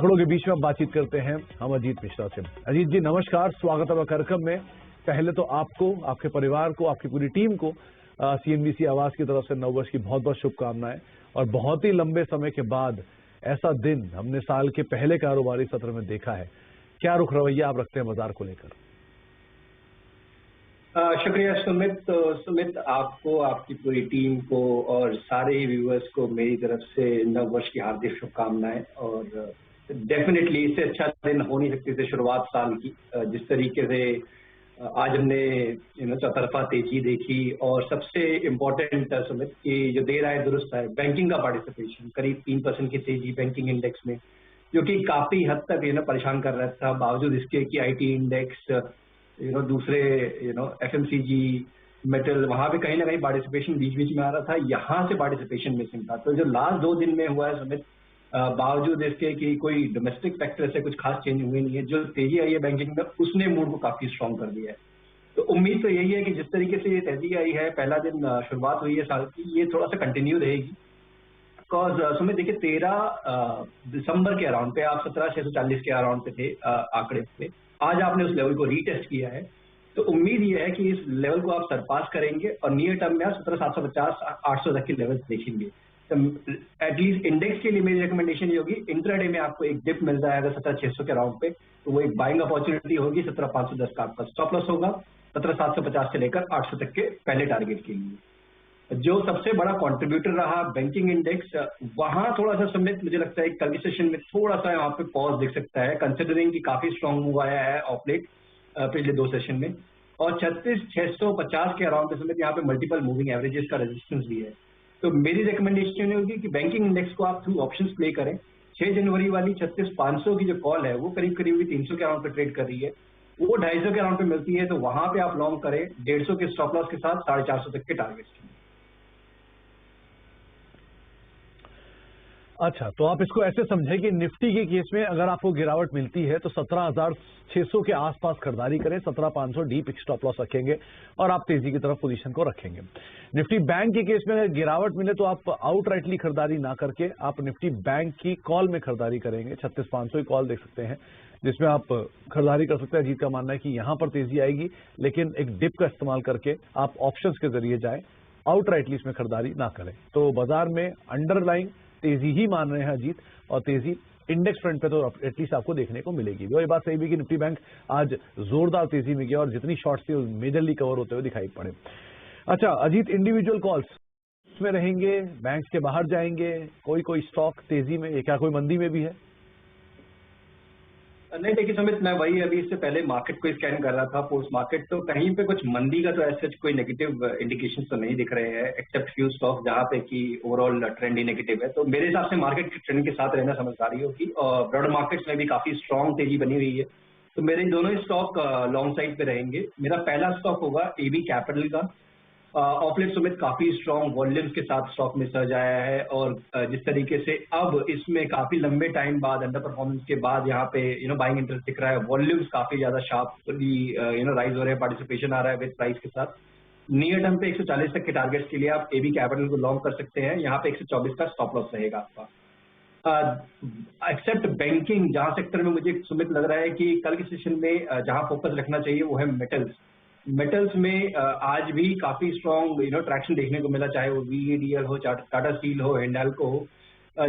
आंकड़ों के बीच में अब बातचीत करते हैं हम अजीत मिश्रा से। अजीत जी नमस्कार, स्वागत है कार्यक्रम में। पहले तो आपको, आपके परिवार को, आपकी पूरी टीम को सीएनबीसी आवाज की तरफ से नववर्ष की बहुत बहुत शुभकामनाएं। और बहुत ही लंबे समय के बाद ऐसा दिन हमने साल के पहले कारोबारी सत्र में देखा है। क्या रुख रवैया आप रखते हैं बाजार को लेकर? शुक्रिया सुमित। तो सुमित, आपको, आपकी पूरी टीम को और सारे ही व्यूअर्स को मेरी तरफ से नववर्ष की हार्दिक शुभकामनाएं। और डेफिनेटली इससे अच्छा दिन हो नहीं सकती थी शुरुआत साल की। जिस तरीके से आज हमने चौतरफा तेजी देखी, और सबसे इम्पोर्टेंट सुमित कि जो देर आए दुरुस्त आए, बैंकिंग का पार्टिसिपेशन करीब 3% की तेजी बैंकिंग इंडेक्स में, जो कि काफी हद तक परेशान कर रहा था, बावजूद इसके कि आईटी इंडेक्स दूसरे एफएमसीजी मेटल, वहां पे कहीं ना कहीं पार्टिसिपेशन बीच बीच में आ रहा था, यहाँ से पार्टिसिपेशन मिसिंग था। तो जो लास्ट 2 दिन में हुआ है सुमित, बावजूद इसके कि कोई डोमेस्टिक फैक्टर से कुछ खास चेंज हुए नहीं है, जो तेजी आई है बैंकिंग में उसने मूड को काफी स्ट्रॉन्ग कर दिया है। तो उम्मीद तो यही है कि जिस तरीके से ये तेजी आई है, पहला दिन शुरुआत हुई है साल की, ये थोड़ा सा कंटिन्यू रहेगी। बिकॉज सुमित देखिए, 13 दिसंबर के अराउंड पे आप 17,640 के अराउंड पे थे आंकड़े पे। आज आपने उस लेवल को रीटेस्ट किया है, तो उम्मीद ये है कि इस लेवल को आप सरपास करेंगे और नियर टर्म में आप 17,750-800 तक के लेवल्स देखेंगे। तो एटलीस्ट इंडेक्स के लिए मेरी रिकमेंडेशन ये होगी, इंट्राडे में आपको एक डिप मिल जाएगा 17,600 के अराउंड पे, तो वो एक बाइंग अपॉर्चुनिटी होगी। 17,510 का आपका स्टॉप लॉस होगा, 17,750 से लेकर 800 तक के पहले टारगेट के लिए। जो सबसे बड़ा कंट्रीब्यूटर रहा बैंकिंग इंडेक्स, वहां थोड़ा सा समित मुझे लगता है कल के सेशन में थोड़ा सा यहाँ पे पॉज दिख सकता है, कंसिडरिंग कि काफी स्ट्रॉन्ग मूव आया है ऑफ लेट पिछले 2 सेशन में। और 36,650 के अराउंड समित यहाँ पे मल्टीपल मूविंग एवरेजेस का रेजिस्टेंस भी है। तो मेरी रिकमेंडेशन होगी कि बैंकिंग इंडेक्स को आप थ्रू ऑप्शंस प्ले करें। 6 जनवरी वाली 36,500 की जो कॉल है वो करीब करीब 300 के अराउंड पे ट्रेड कर रही है, वो 250 के अराउंड पे मिलती है, तो वहां पे आप लॉन्ग करें 150 के स्टॉप लॉस के साथ 450 तक के टारगेट्स के। अच्छा, तो आप इसको ऐसे समझें कि निफ्टी के केस में अगर आपको गिरावट मिलती है तो 17,600 के आसपास खरीदारी करें, 17,500 डीप स्टॉप लॉस रखेंगे और आप तेजी की तरफ पोजीशन को रखेंगे। निफ्टी बैंक के केस में अगर गिरावट मिले तो आप आउटराइटली खरीदारी ना करके आप निफ्टी बैंक की कॉल में खरीदारी करेंगे। 36,500 की कॉल देख सकते हैं जिसमें आप खरीदारी कर सकते हैं। अजीत का मानना है कि यहां पर तेजी आएगी, लेकिन एक डिप का इस्तेमाल करके आप ऑप्शंस के जरिए जाए, आउटराइटली इसमें खरीदारी ना करें। तो बाजार में अंडरलाइंग तेजी ही मान रहे हैं अजीत, और तेजी इंडेक्स फ्रंट पे तो एटलीस्ट आपको देखने को मिलेगी। वो ये बात सही भी कि निफ्टी बैंक आज जोरदार तेजी में गया और जितनी शॉर्ट्स थी मेजरली कवर होते हुए दिखाई पड़े। अच्छा अजीत, इंडिविजुअल कॉल्स में रहेंगे, बैंक के बाहर जाएंगे, कोई स्टॉक तेजी में, क्या कोई मंदी में भी है? नहीं देखिए सुमित, मैं वही अभी इससे पहले मार्केट को स्कैन कर रहा था पोस्ट मार्केट, तो कहीं पे कुछ मंदी का तो ऐसे कोई नेगेटिव इंडिकेशन तो नहीं दिख रहे हैं, एक्सेप्ट फ्यू स्टॉक जहां पे कि ओवरऑल ट्रेंड ही नेगेटिव है। तो मेरे हिसाब से मार्केट के ट्रेंड के साथ रहना समझदारी होगी, और ब्रॉडर मार्केट्स में भी काफी स्ट्रॉन्ग तेजी बनी हुई है, तो मेरे दोनों ही स्टॉक लॉन्ग साइड पे रहेंगे। मेरा पहला स्टॉक होगा एबी कैपिटल का। ऑफलेट सुमित काफी स्ट्रॉन्ग वॉल्यूम्स के साथ स्टॉक में सर्ज आया है, और जिस तरीके से अब इसमें काफी लंबे टाइम बाद अंडर परफॉर्मेंस के बाद यहाँ पे बाइंग इंटरेस्ट दिख रहा है, वॉल्यूम्स काफी ज्यादा शार्पली राइज हो रहे हैं, पार्टिसिपेशन आ रहा है विद प्राइस के साथ। नियर टर्म पे 140 तक के टारगेट्स के लिए आप एबी कैपिटल को लॉन्ग कर सकते हैं। यहाँ पे 124 का स्टॉप लॉस रहेगा आपका। एक्सेप्ट बैंकिंग, जहां सेक्टर में मुझे सुमित लग रहा है कि कल के सेशन में जहां फोकस रखना चाहिए वो है मेटल्स में आज भी काफी स्ट्रॉन्ग ट्रैक्शन देखने को मिला, चाहे वो VADL हो, टाटा स्टील हो, हिंडाल्को हो,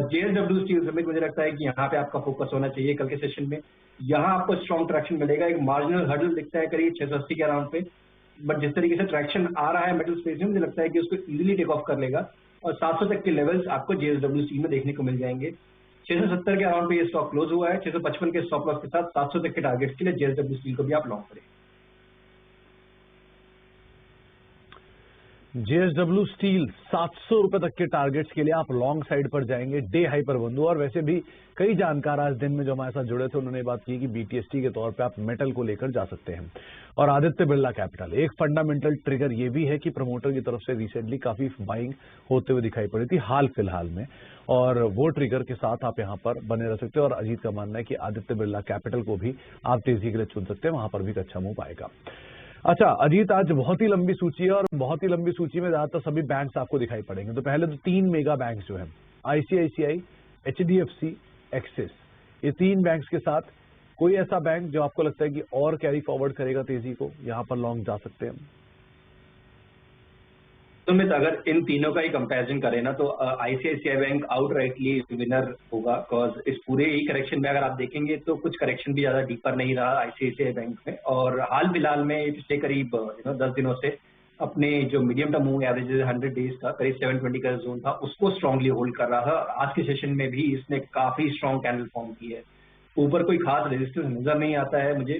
JSW स्टील समेत। मुझे लगता है कि यहाँ पे आपका फोकस होना चाहिए कल के सेशन में। यहाँ आपको स्ट्रॉन्ग ट्रैक्शन मिलेगा, एक मार्जिनल हर्डल दिखता है करीब 680 के अराउंड पे, बट जिस तरीके से ट्रैक्शन आ रहा है मेटल स्पेस में, मुझे लगता है कि उसको इजीली टेक ऑफ कर लेगा, और 700 तक के लेवल्स आपको JSW स्टील में देखने को मिल जाएंगे। 670 के अराउंड पे ये स्टॉक क्लोज हुआ है, 655 के स्टॉप लॉस के साथ 700 तक के टारगेट्स के लिए JSW स्टील को भी आप लॉन्ग करें। JSW स्टील 700 रुपए तक के टारगेट्स के लिए आप लॉन्ग साइड पर जाएंगे, डे हाई पर बंधु। और वैसे भी कई जानकार आज दिन में जो हमारे साथ जुड़े थे उन्होंने बात की कि BTST के तौर पे आप मेटल को लेकर जा सकते हैं। और आदित्य बिरला कैपिटल, एक फंडामेंटल ट्रिगर ये भी है कि प्रमोटर की तरफ से रिसेंटली काफी बाइंग होते हुए दिखाई पड़ी थी हाल फिलहाल में, और वो ट्रिगर के साथ आप यहाँ पर बने रह सकते हैं। और अजीत का मानना है कि आदित्य बिरला कैपिटल को भी आप तेजी के लिए चुन सकते हैं, वहां पर भी एक अच्छा मूव आएगा। अच्छा अजीत, आज बहुत ही लंबी सूची है और बहुत ही लंबी सूची में ज्यादातर सभी बैंक्स आपको दिखाई पड़ेंगे। तो पहले तो 3 मेगा बैंक जो है, ICICI, HDFC, एक्सिस, ये 3 बैंक्स के साथ कोई ऐसा बैंक जो आपको लगता है कि और कैरी फॉरवर्ड करेगा तेजी को, यहां पर लॉन्ग जा सकते हैं? सुमित, अगर इन तीनों का ही कंपैरिजन करें ना तो आईसीआईसीआई बैंक आउटराइटली विनर होगा, बिकॉज इस पूरे ही करेक्शन में अगर आप देखेंगे तो कुछ करेक्शन भी ज्यादा डीपर नहीं रहा आईसीआईसीआई बैंक में, और हाल फिलहाल में पिछले करीब 10 दिनों से अपने जो medium term moving average 100 days था, करीब 720 का जोन था, उसको स्ट्रांगली होल्ड कर रहा था। आज के सेशन में भी इसने काफी स्ट्रांग कैंडल फॉर्म की है। ऊपर कोई खास रेजिस्टेंस नजर नहीं आता है मुझे।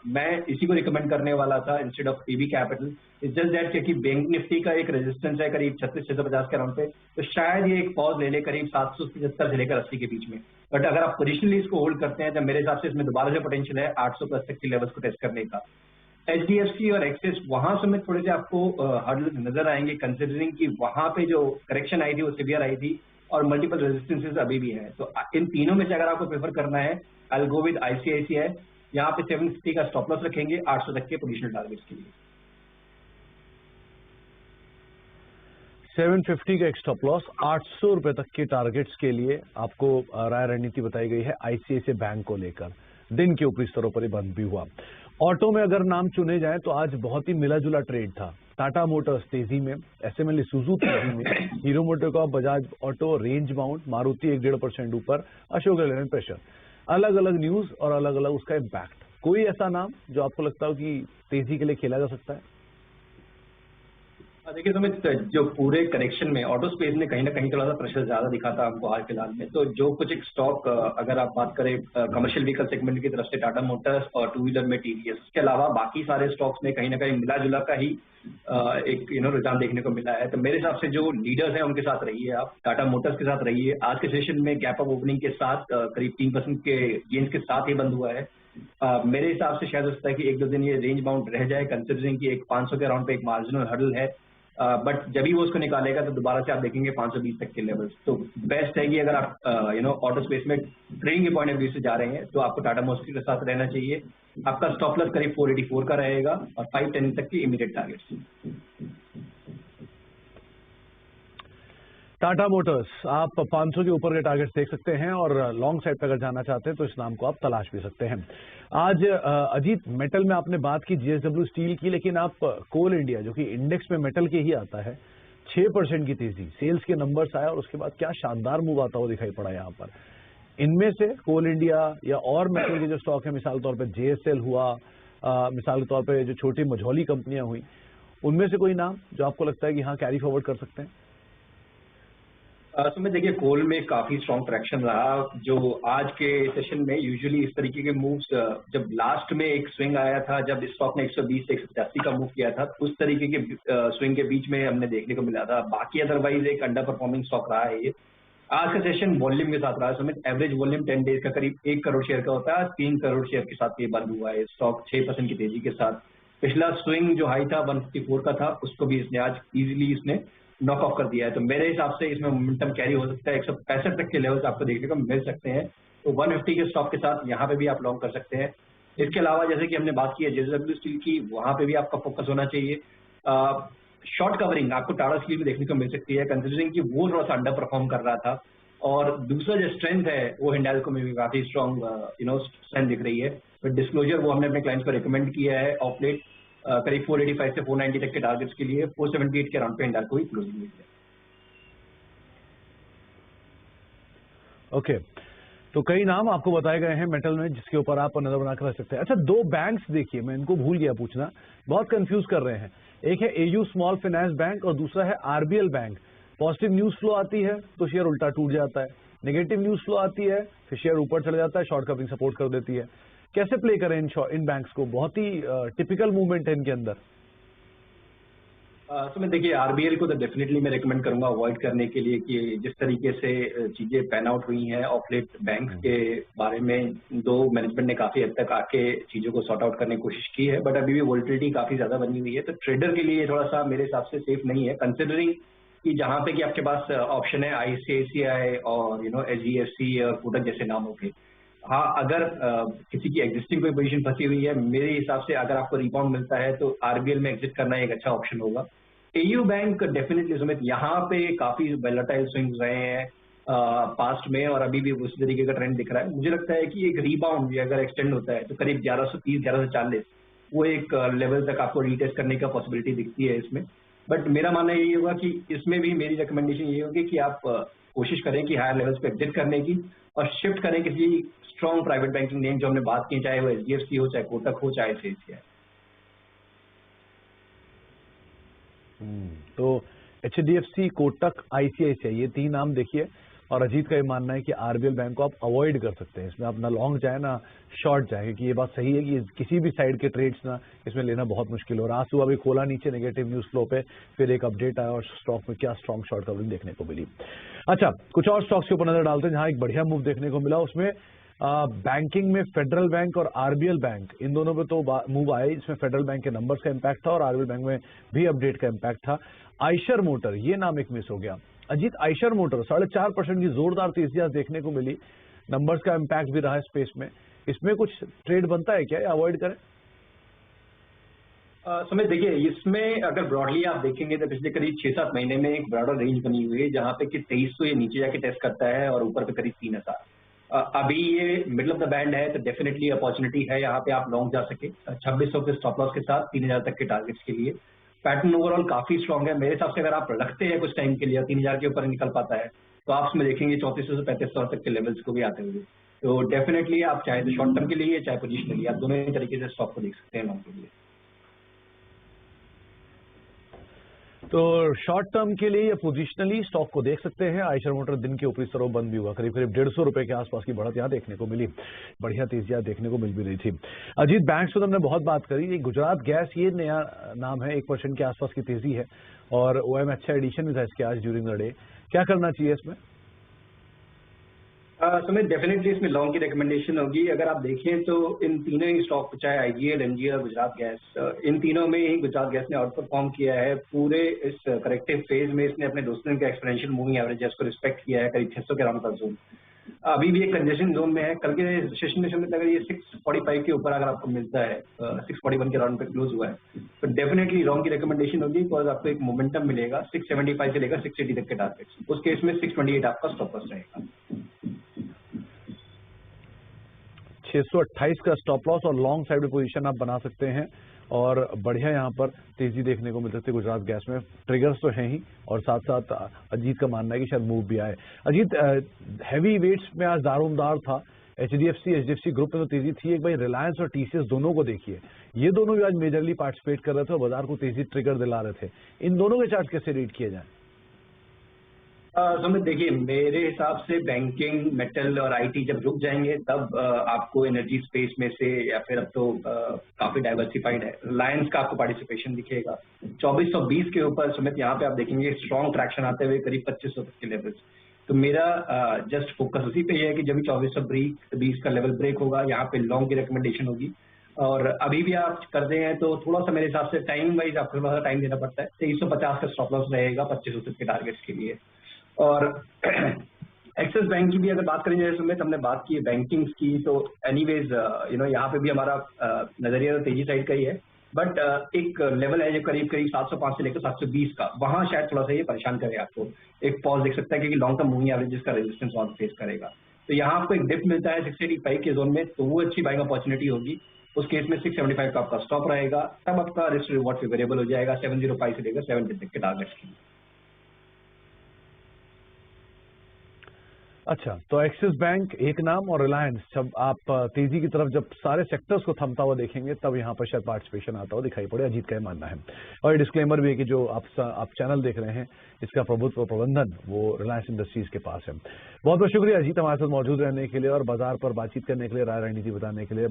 मैं इसी को रिकमेंड करने वाला था instead of PB capital. It's just that क्योंकि बैंक निफ्टी का एक रेजिस्टेंस है करीब 36,650 के अराउंड पे, तो शायद ये एक पॉज ले ले करीब 775 से लेकर 80 के बीच में। बट अगर आप पोजिशनली इसको होल्ड करते हैं तो मेरे हिसाब से इसमें दोबारा से पोटेंशियल है 800 प्लस तक की लेवल्स को टेस्ट करने का। एचडीएफसी और एक्सिस वहां से में थोड़े से आपको हर्डल नजर आएंगे, कंसिडरिंग कि वहां पे जो करेक्शन आई थी वो सिवियर आई थी और मल्टीपल रेजिस्टेंसेस अभी भी है। तो इन तीनों में से अगर आपको प्रेफर करना है, I will go with ICICI. यहाँ पे 750 का स्टॉप लॉस रखेंगे 800 तक के पोजिशनल टारगेट्स के लिए। 750 का एक स्टॉप लॉस, 800 रुपए तक के टारगेट्स के लिए आपको राय रणनीति बताई गई है आईसीआईसीआई बैंक को लेकर। दिन के ऊपरी स्तरों पर ही बंद भी हुआ। ऑटो में अगर नाम चुने जाए तो आज बहुत ही मिला जुला ट्रेड था। टाटा मोटर्स तेजी में, एसएमएल इसूजू तेजी में, hero MotoCorp, Bajaj auto range bound, Maruti 1-1.5% ऊपर, अशोक लेलैंड प्रेशर। अलग अलग न्यूज और अलग अलग उसका इम्पैक्ट। कोई ऐसा नाम जो आपको लगता हो कि तेजी के लिए खेला जा सकता है? देखिए सुमित, जो पूरे करेक्शन में ऑटो स्पेस में कहीं ना कहीं थोड़ा सा प्रेशर ज्यादा दिखा था हमको हाल फिलहाल में। तो जो कुछ एक स्टॉक अगर आप बात करें कमर्शियल व्हीकल सेगमेंट की तरफ से टाटा मोटर्स और टू व्हीलर में टीवीएस, उसके अलावा बाकी सारे स्टॉक्स में कहीं ना कहीं मिला जुला का ही एक रुझान देखने को मिला है। तो मेरे हिसाब से जो लीडर्स हैं उनके साथ रहिए, आप टाटा मोटर्स के साथ रहिए। आज के सेशन में गैप अप ओपनिंग के साथ करीब 3% के गेन्स के साथ ही बंद हुआ है। मेरे हिसाब से शायद हो सकता है कि 1-2 दिन ये रेंज बाउंड रह जाए, कंसिडरिंग कि एक 500 के अराउंड पे एक मार्जिनल हर्डल है। बट जब भी वो उसको निकालेगा तो दोबारा से आप देखेंगे 520 तक के लेवल्स। तो बेस्ट है कि अगर आप ऑटो स्पेस में ट्रेडिंग के पॉइंट ऑफ व्यू से जा रहे हैं तो आपको टाटा मोटर्स के साथ रहना चाहिए। आपका स्टॉप लॉस करीब 484 का रहेगा और 510 तक की इमीडिएट टारगेट्स। टाटा मोटर्स आप 500 के ऊपर के टारगेट्स देख सकते हैं और लॉन्ग साइड पर अगर जाना चाहते हैं तो इस नाम को आप तलाश भी सकते हैं। आज अजीत, मेटल में आपने बात की जीएसडब्ल्यू स्टील की, लेकिन आप कोल इंडिया जो कि इंडेक्स में मेटल के ही आता है, 6% की तेजी, सेल्स के नंबर्स आया और उसके बाद क्या शानदार मूव आता हुआ दिखाई पड़ा यहाँ पर। इनमें से कोल इंडिया या और मेटल के जो स्टॉक है, मिसाल तौर पर जेएसएल हुआ, मिसाल के तौर पर जो छोटी मझौली कंपनियां हुई, उनमें से कोई नाम जो आपको लगता है कि हाँ कैरी फॉरवर्ड कर सकते हैं? सुमित, देखिए कोल में काफी स्ट्रॉन्ग ट्रैक्शन रहा। जो आज के सेशन में यूजुअली इस तरीके के मूव्स, जब लास्ट में एक स्विंग आया था जब स्टॉक ने 120 से 185 का मूव किया था, उस तरीके के स्विंग के बीच में हमने देखने को मिला था। बाकी अदरवाइज एक अंडर परफॉर्मिंग स्टॉक रहा है ये। आज का सेशन वॉल्यूम के साथ रहा है सुमित। एवरेज वॉल्यूम 10 डेज का करीब 1 करोड़ शेयर का होता है, 3 करोड़ शेयर के साथ ये बंद हुआ है स्टॉक 6% की तेजी के साथ। पिछला स्विंग जो हाई था 154 का था, उसको भी इसने आज इजीली इसने नॉक ऑफ कर दिया है। तो मेरे हिसाब से इसमें मोमेंटम कैरी हो सकता है, 165 तक के लेवल्स आपको देखने को मिल सकते हैं। तो 150 के स्टॉक के साथ यहाँ पे भी आप लॉन्ग कर सकते हैं। इसके अलावा जैसे कि हमने बात की है जेएसडब्ल्यू स्टील की, वहां पे भी आपका फोकस होना चाहिए। शॉर्ट कवरिंग आपको टाटा स्टील में देखने को मिल सकती है, कंसिडरिंग कि वो थोड़ा सा अंडर परफॉर्म कर रहा था। और दूसरा जो स्ट्रेंथ है वो हिंडाल्को में भी काफी स्ट्रॉन्ग स्ट्रेंथ दिख रही है। बट डिस्क्लोजर वो हमने अपने क्लाइंट्स को रिकमेंड किया है ऑफ लेट, करीब 485 से 490 तक के टारगेट्स के लिए 478 के अराउंड पे हिंडाल्को ही क्लोजिंग हुई है। ओके, तो कई नाम आपको बताए गए हैं मेटल में जिसके ऊपर आप नजर बनाकर रख सकते हैं। अच्छा, 2 बैंक्स देखिए, मैं इनको भूल गया पूछना, बहुत कंफ्यूज कर रहे हैं। एक है एयू स्मॉल फाइनेंस बैंक और दूसरा है RBL bank. Positive news flow आती है तो शेयर उल्टा टूट जाता है, नेगेटिव न्यूज फ्लो आती है फिर शेयर ऊपर चढ़ जाता है, शॉर्ट कवरिंग सपोर्ट कर देती है। कैसे प्ले करें इन बैंक्स को? बहुत ही टिपिकल मूवमेंट है इनके अंदर। तो मैं देखिए आरबीएल को तो डेफिनेटली मैं रिकमेंड करूंगा अवॉइड करने के लिए, कि जिस तरीके से चीजें पैन आउट हुई हैं ऑफ लेट बैंक के बारे में, दो मैनेजमेंट ने काफी हद तक आके चीजों को सॉर्ट आउट करने की कोशिश की है, बट अभी भी वोलेटिलिटी काफी ज्यादा बनी हुई है। तो ट्रेडर के लिए थोड़ा सा मेरे हिसाब से सेफ नहीं है, कंसिडरिंग कि जहां पे कि आपके पास ऑप्शन है आईसीआईसीआई और एचडीएफसी और कोटक जैसे नामों के। हाँ, अगर किसी की एग्जिस्टिंग कोई पोजीशन फंसी हुई है, मेरे हिसाब से अगर आपको रिबाउंड मिलता है तो आरबीएल में एग्जिट करना एक अच्छा ऑप्शन होगा। एयू बैंक डेफिनेटली सुमित, यहाँ पे काफी वोलेटाइल स्विंग्स रहे हैं। पास्ट में, और अभी भी उस तरीके का ट्रेंड दिख रहा है। मुझे लगता है कि एक रिबाउंड भी अगर एक्सटेंड होता है तो करीब 1130 1140 वो एक लेवल तक आपको रीटेस्ट करने का पॉसिबिलिटी दिखती है इसमें। बट मेरा मानना यही होगा कि इसमें भी मेरी रिकमेंडेशन ये होगी कि आप कोशिश करें कि हायर लेवल्स पे एग्जिट करने की, और शिफ्ट करें किसी स्ट्रॉन्ग प्राइवेट बैंकिंग नेम जो हमने बात की, चाहे वो HDFC हो, चाहे कोटक हो, चाहे ICICI। तो HDFC, कोटक, ICICI ये 3 नाम देखिए, और अजीत का ये मानना है कि RBL बैंक को आप अवॉइड कर सकते हैं। इसमें आप ना लॉन्ग जाए ना शॉर्ट जाए, क्योंकि ये बात सही है कि किसी भी साइड के ट्रेड्स ना इसमें लेना बहुत मुश्किल हो रहा है। आज सुबह भी खोला नीचे नेगेटिव न्यूज फ्लो पे, फिर एक अपडेट आया और स्टॉक में क्या स्ट्रॉन्ग शॉर्ट कवरिंग देखने को मिली। अच्छा, कुछ और स्टॉक्स के ऊपर नजर डालते हैं जहां एक बढ़िया मूव देखने को मिला। उसमें बैंकिंग में फेडरल बैंक और RBL बैंक, इन दोनों पे तो मूव आए। इसमें फेडरल बैंक के नंबर्स का इम्पैक्ट था और RBL बैंक में भी अपडेट का इम्पैक्ट था। आइशर मोटर, ये नाम एक मिस हो गया। अजीत, आइशर मोटर 4.5% की जोरदार तेजी आज देखने को मिली, नंबर्स का इम्पैक्ट भी रहा है स्पेस में। इसमें कुछ ट्रेड बनता है क्या या अवॉइड करें? सुमित, देखिए, इसमें अगर ब्रॉडली आप देखेंगे तो पिछले करीब 6-7 महीने में एक ब्रॉडर रेंज बनी हुई है, जहां पे कि 2300 ये नीचे जाके टेस्ट करता है और ऊपर पे करीब 3000। अभी ये मिडिल ऑफ द बैंड है, तो डेफिनेटली अपॉर्चुनिटी है यहाँ पे आप लॉन्ग जा सके 2600 के स्टॉप लॉस के साथ 3000 तक के टारगेट्स के लिए। पैटर्न ओवरऑल काफी स्ट्रॉन्ग है मेरे हिसाब से। अगर आप रखते हैं कुछ टाइम के लिए 3000 के ऊपर निकल पाता है, तो आप उसमें देखेंगे 3400 से 3500 तक के लेवल्स को भी आते हुए। तो डेफिनेटली आप चाहे तो शॉर्ट टर्म के लिए चाहे पोजिशनली, आप दोनों ही तरीके से स्टॉक को देख सकते हैं लॉन्ग के लिए। तो शॉर्ट टर्म के लिए या पोजिशनली स्टॉक को देख सकते हैं। आइशर मोटर दिन के ऊपरी स्तरों बंद भी हुआ, करीब 150 रुपए के आसपास की बढ़त यहाँ देखने को मिली। बढ़िया तेजियां देखने को मिल भी रही थी। अजीत, बैंक्स तो हमने बहुत बात करी। ये गुजरात गैस, ये नया नाम है, 1% के आसपास की तेजी है, और OM अच्छा एडिशन भी था इसके आज ड्यूरिंग द डे। क्या करना चाहिए इसमें? सुमित, डेफिनेटली इसमें लॉन्ग की रिकमेंडेशन होगी। अगर आप देखें तो इन तीनों ही स्टॉक, चाहे IGL, MGL और गुजरात गैस, इन तीनों में ही गुजरात गैस ने आउट परफॉर्म किया है। पूरे इस करेक्टिव फेज में इसने अपने दोस्तों के एक्सपोनेंशियल मूविंग एवरेजेस को रिस्पेक्ट किया है, करीब 600 के अराउंड का जोन। अभी भी एक कंजेशन जोन में है। कल के सेशन में सुमित, अगर ये 645 के ऊपर अगर आपको मिलता है, 641 के अराउंड पे क्लोज हुआ है, तो डेफिनेटली लॉन्ग की रिकमेंडेशन होगी, बिकॉज आपको एक मोमेंटम मिलेगा 675 से लेकर 680 तक के टारगेट्स। उस केस में 628 आपका स्टॉप लॉस रहेगा। 628 का स्टॉप लॉस और लॉन्ग साइड में पोजीशन आप बना सकते हैं, और बढ़िया यहाँ पर तेजी देखने को मिल सकती है गुजरात गैस में। ट्रिगर्स तो हैं ही, और साथ साथ अजीत का मानना है कि शायद मूव भी आए। अजीत, हैवी वेट्स में आज दारोमदार था। HDFC ग्रुप में तो तेजी थी। एक भाई रिलायंस और TCS दोनों को देखिए, ये दोनों भी आज मेजरली पार्टिसिपेट कर रहे थे और बाजार को तेजी ट्रिगर दिला रहे थे। इन दोनों के चार्ट कैसे रीड किए जाए? सुमित, देखिए, मेरे हिसाब से बैंकिंग, मेटल और IT जब रुक जाएंगे, तब आपको एनर्जी स्पेस में से, या फिर अब तो काफी डाइवर्सिफाइड है, रिलायंस का आपको पार्टिसिपेशन दिखेगा 2420 के ऊपर। सुमित, यहाँ पे आप देखेंगे स्ट्रॉन्ग ट्रैक्शन आते हुए करीब 2500 तक के लेवल्स। तो मेरा जस्ट फोकस उसी पे है कि जब भी 2420 का लेवल ब्रेक होगा, यहाँ पे लॉन्ग की रिकमेंडेशन होगी। और अभी भी आप करते हैं तो थोड़ा सा मेरे हिसाब से टाइम वाइज आपको थोड़ा सा टाइम देना पड़ता है। 2350 का स्टॉप लॉस रहेगा 2500 तक के टारगेट्स के लिए। और एक्सिस बैंक की भी अगर बात करें, जैसे सुमित हमने बात की है बैंकिंग की, तो एनीवेज यहाँ पे भी हमारा नजरिया तो तेजी साइड का ही है। बट एक लेवल है जो करीब 705 से लेकर 720 का, वहां शायद थोड़ा सा ये परेशान करे आपको। एक पॉज देख सकता है, क्योंकि लॉन्ग टर्म मूविंग एवरेजेस का रेजिस्टेंस वहां फेस करेगा। तो यहाँ आपको एक डिप मिलता है 685 के जोन में, तो वो अच्छी बाइंग अपॉर्चुनिटी होगी। उस केस में 675 का आपका स्टॉप रहेगा, तब आपका रिस्क रिवॉर्ड फेवरेबल हो जाएगा 705 से लेकर 710 तक के टारगेट्स की। अच्छा, तो एक्सिस बैंक एक नाम, और रिलायंस, जब आप तेजी की तरफ जब सारे सेक्टर्स को थमता हुआ देखेंगे, तब यहाँ पर शायद पार्टिसिपेशन आता हुआ दिखाई पड़े। अजीत का मानना है। और ये डिस्क्लेमर भी है कि जो आप चैनल देख रहे हैं, इसका प्रभुत्व प्रबंधन वो रिलायंस इंडस्ट्रीज के पास है। बहुत बहुत शुक्रिया अजीत, हमारे साथ मौजूद रहने के लिए और बाजार पर बातचीत करने के लिए, राय रणनीति बताने के लिए।